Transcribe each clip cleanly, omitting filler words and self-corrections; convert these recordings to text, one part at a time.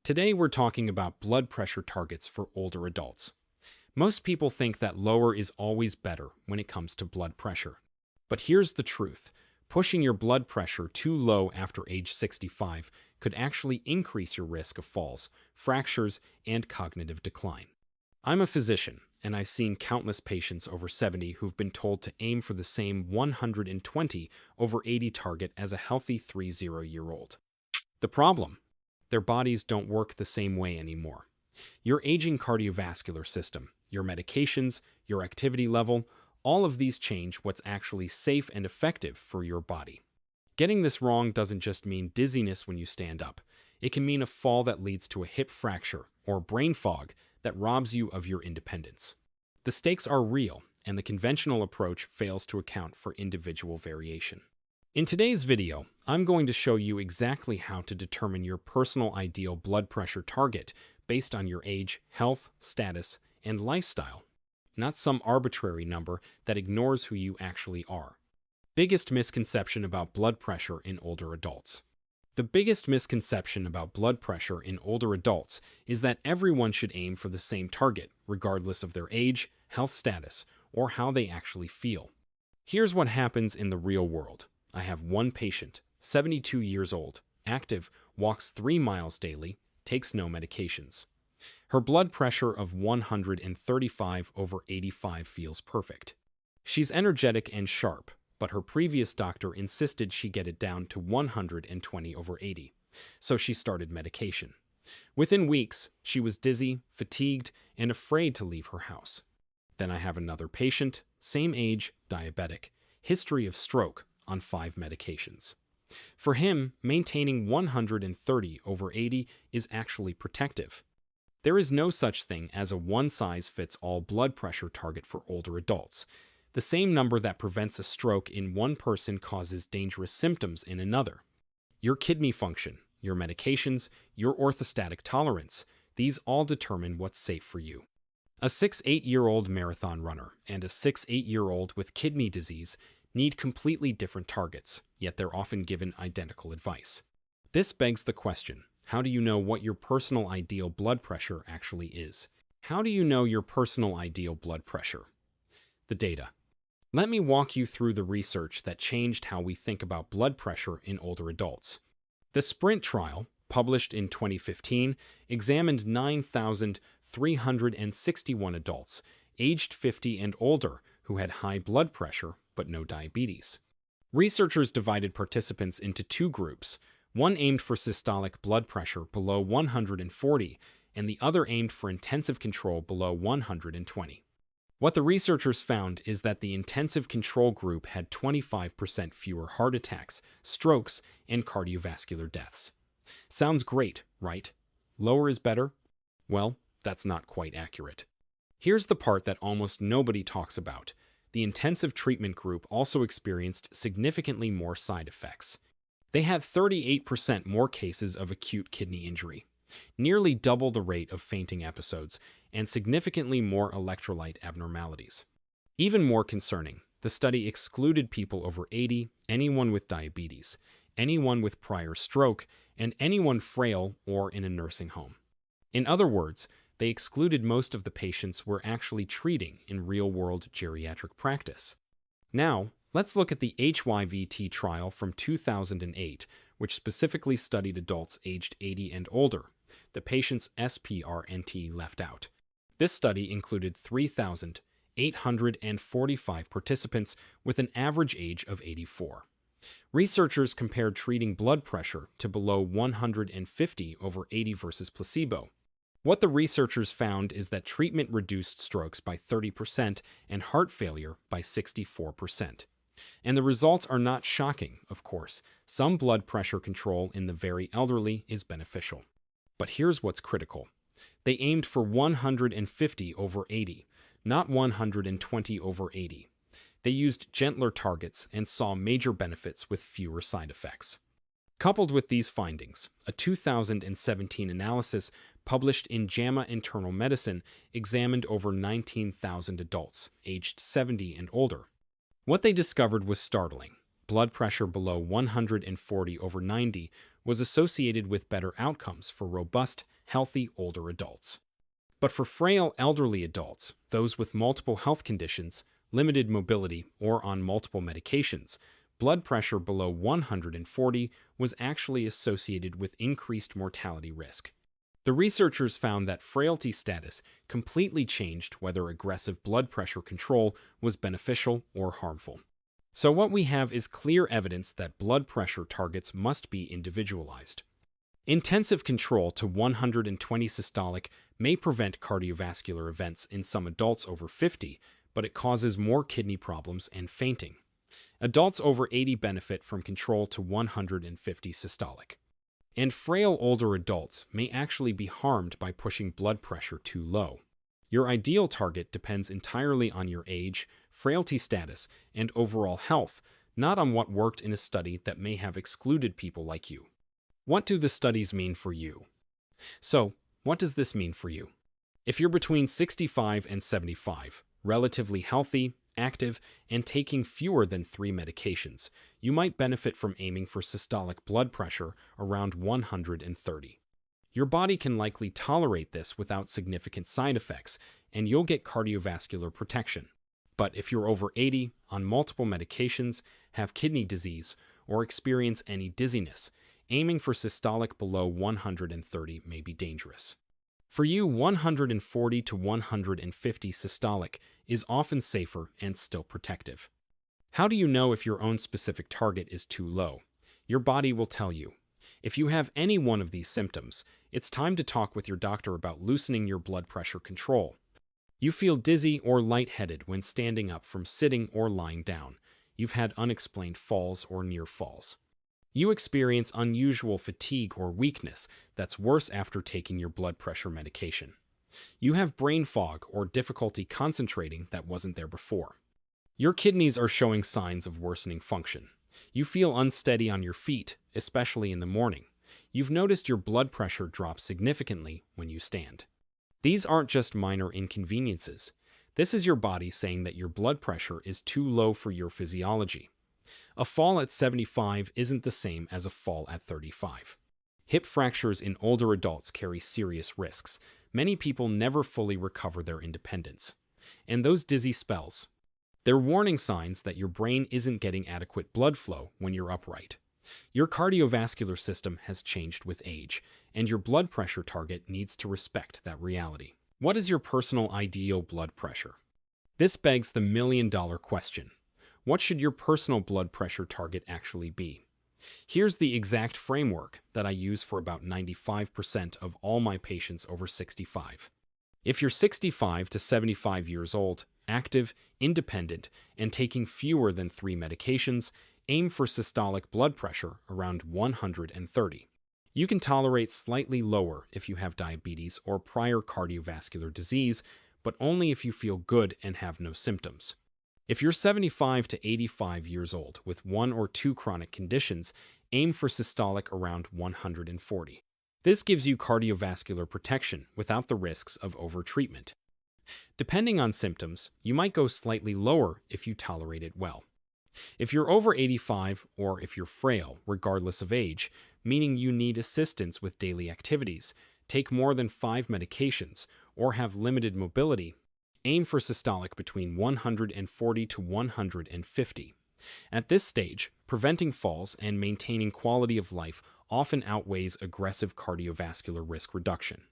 Today we're talking about blood pressure targets for older adults. Most people think that lower is always better when it comes to blood pressure. But here's the truth. Pushing your blood pressure too low after age 65 could actually increase your risk of falls, fractures, and cognitive decline. I'm a physician, and I've seen countless patients over 70 who've been told to aim for the same 120/80 target as a healthy 30-year-old. The problem? Their bodies don't work the same way anymore. Your aging cardiovascular system, your medications, your activity level, all of these change what's actually safe and effective for your body. Getting this wrong doesn't just mean dizziness when you stand up. It can mean a fall that leads to a hip fracture or brain fog that robs you of your independence. The stakes are real, and the conventional approach fails to account for individual variation. In today's video, I'm going to show you exactly how to determine your personal ideal blood pressure target based on your age, health, status, and lifestyle, not some arbitrary number that ignores who you actually are. Biggest misconception about blood pressure in older adults. The biggest misconception about blood pressure in older adults is that everyone should aim for the same target, regardless of their age, health status, or how they actually feel. Here's what happens in the real world. I have one patient, 72 years old, active, walks 3 miles daily, takes no medications. Her blood pressure of 135/85 feels perfect. She's energetic and sharp, but her previous doctor insisted she get it down to 120/80, so she started medication. Within weeks, she was dizzy, fatigued, and afraid to leave her house. Then I have another patient, same age, diabetic, history of stroke, on 5 medications. For him, maintaining 130/80 is actually protective. There is no such thing as a one-size-fits-all blood pressure target for older adults. The same number that prevents a stroke in one person causes dangerous symptoms in another. Your kidney function, your medications, your orthostatic tolerance, these all determine what's safe for you. A 6-8-year-old marathon runner and a 6-8-year-old with kidney disease need completely different targets, yet they're often given identical advice. This begs the question, how do you know what your personal ideal blood pressure actually is? How do you know your personal ideal blood pressure? The data. Let me walk you through the research that changed how we think about blood pressure in older adults. The SPRINT trial, published in 2015, examined 9,361 adults aged 50 and older who had high blood pressure but no diabetes. Researchers divided participants into 2 groups. One aimed for systolic blood pressure below 140, and the other aimed for intensive control below 120. What the researchers found is that the intensive control group had 25% fewer heart attacks, strokes, and cardiovascular deaths. Sounds great, right? Lower is better? Well, that's not quite accurate. Here's the part that almost nobody talks about. The intensive treatment group also experienced significantly more side effects. They had 38% more cases of acute kidney injury, nearly double the rate of fainting episodes, and significantly more electrolyte abnormalities. Even more concerning, the study excluded people over 80, anyone with diabetes, anyone with prior stroke, and anyone frail or in a nursing home. In other words, they excluded most of the patients we're actually treating in real-world geriatric practice. Now, let's look at the HYVET trial from 2008, which specifically studied adults aged 80 and older. The patient's SPRNT left out. This study included 3,845 participants with an average age of 84. Researchers compared treating blood pressure to below 150/80 versus placebo. What the researchers found is that treatment reduced strokes by 30% and heart failure by 64%. And the results are not shocking, of course. Some blood pressure control in the very elderly is beneficial. But here's what's critical. They aimed for 150/80, not 120/80. They used gentler targets and saw major benefits with fewer side effects. Coupled with these findings, a 2017 analysis published in JAMA Internal Medicine examined over 19,000 adults aged 70 and older. What they discovered was startling. Blood pressure below 140/90 was associated with better outcomes for robust, healthy older adults. But for frail elderly adults, those with multiple health conditions, limited mobility, or on multiple medications, blood pressure below 140 was actually associated with increased mortality risk. The researchers found that frailty status completely changed whether aggressive blood pressure control was beneficial or harmful. So what we have is clear evidence that blood pressure targets must be individualized. Intensive control to 120 systolic may prevent cardiovascular events in some adults over 50, but it causes more kidney problems and fainting. Adults over 80 benefit from control to 150 systolic. And frail older adults may actually be harmed by pushing blood pressure too low. Your ideal target depends entirely on your age, frailty status, and overall health, not on what worked in a study that may have excluded people like you. What do the studies mean for you? So, what does this mean for you? If you're between 65 and 75, relatively healthy, active, and taking fewer than 3 medications, you might benefit from aiming for systolic blood pressure around 130. Your body can likely tolerate this without significant side effects, and you'll get cardiovascular protection. But if you're over 80, on multiple medications, have kidney disease, or experience any dizziness, aiming for systolic below 130 may be dangerous. For you, 140 to 150 systolic is often safer and still protective. How do you know if your own specific target is too low? Your body will tell you. If you have any one of these symptoms, it's time to talk with your doctor about loosening your blood pressure control. You feel dizzy or lightheaded when standing up from sitting or lying down. You've had unexplained falls or near falls. You experience unusual fatigue or weakness that's worse after taking your blood pressure medication. You have brain fog or difficulty concentrating that wasn't there before. Your kidneys are showing signs of worsening function. You feel unsteady on your feet, especially in the morning. You've noticed your blood pressure drop significantly when you stand. These aren't just minor inconveniences. This is your body saying that your blood pressure is too low for your physiology. A fall at 75 isn't the same as a fall at 35. Hip fractures in older adults carry serious risks. Many people never fully recover their independence. And those dizzy spells, they're warning signs that your brain isn't getting adequate blood flow when you're upright. Your cardiovascular system has changed with age, and your blood pressure target needs to respect that reality. What is your personal ideal blood pressure? This begs the million-dollar question. What should your personal blood pressure target actually be? Here's the exact framework that I use for about 95% of all my patients over 65. If you're 65 to 75 years old, active, independent, and taking fewer than 3 medications, aim for systolic blood pressure around 130. You can tolerate slightly lower if you have diabetes or prior cardiovascular disease, but only if you feel good and have no symptoms. If you're 75 to 85 years old with 1 or 2 chronic conditions, aim for systolic around 140. This gives you cardiovascular protection without the risks of overtreatment. Depending on symptoms, you might go slightly lower if you tolerate it well. If you're over 85 or if you're frail, regardless of age, meaning you need assistance with daily activities, take more than 5 medications, or have limited mobility, aim for systolic between 140 to 150. At this stage, preventing falls and maintaining quality of life often outweighs aggressive cardiovascular risk reduction.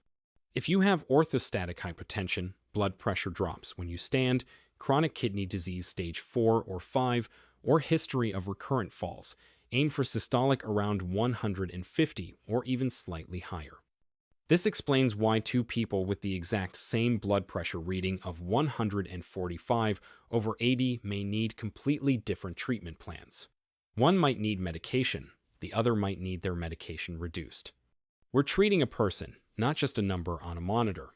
If you have orthostatic hypotension, blood pressure drops when you stand, chronic kidney disease stage 4 or 5, or history of recurrent falls, aim for systolic around 150 or even slightly higher. This explains why 2 people with the exact same blood pressure reading of 145 over 80 may need completely different treatment plans. One might need medication, the other might need their medication reduced. We're treating a person, not just a number on a monitor.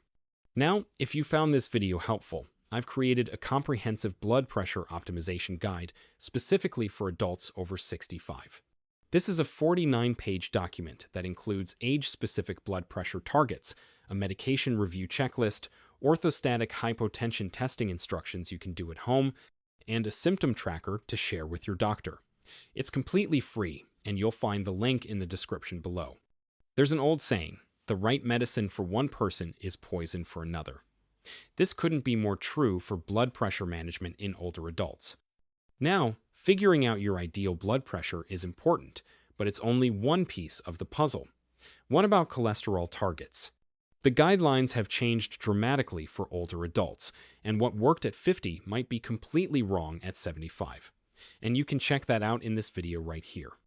Now, if you found this video helpful, I've created a comprehensive blood pressure optimization guide specifically for adults over 65. This is a 49-page document that includes age-specific blood pressure targets, a medication review checklist, orthostatic hypotension testing instructions you can do at home, and a symptom tracker to share with your doctor. It's completely free, and you'll find the link in the description below. There's an old saying, the right medicine for one person is poison for another. This couldn't be more true for blood pressure management in older adults. Now, figuring out your ideal blood pressure is important, but it's only one piece of the puzzle. What about cholesterol targets? The guidelines have changed dramatically for older adults, and what worked at 50 might be completely wrong at 75. And you can check that out in this video right here.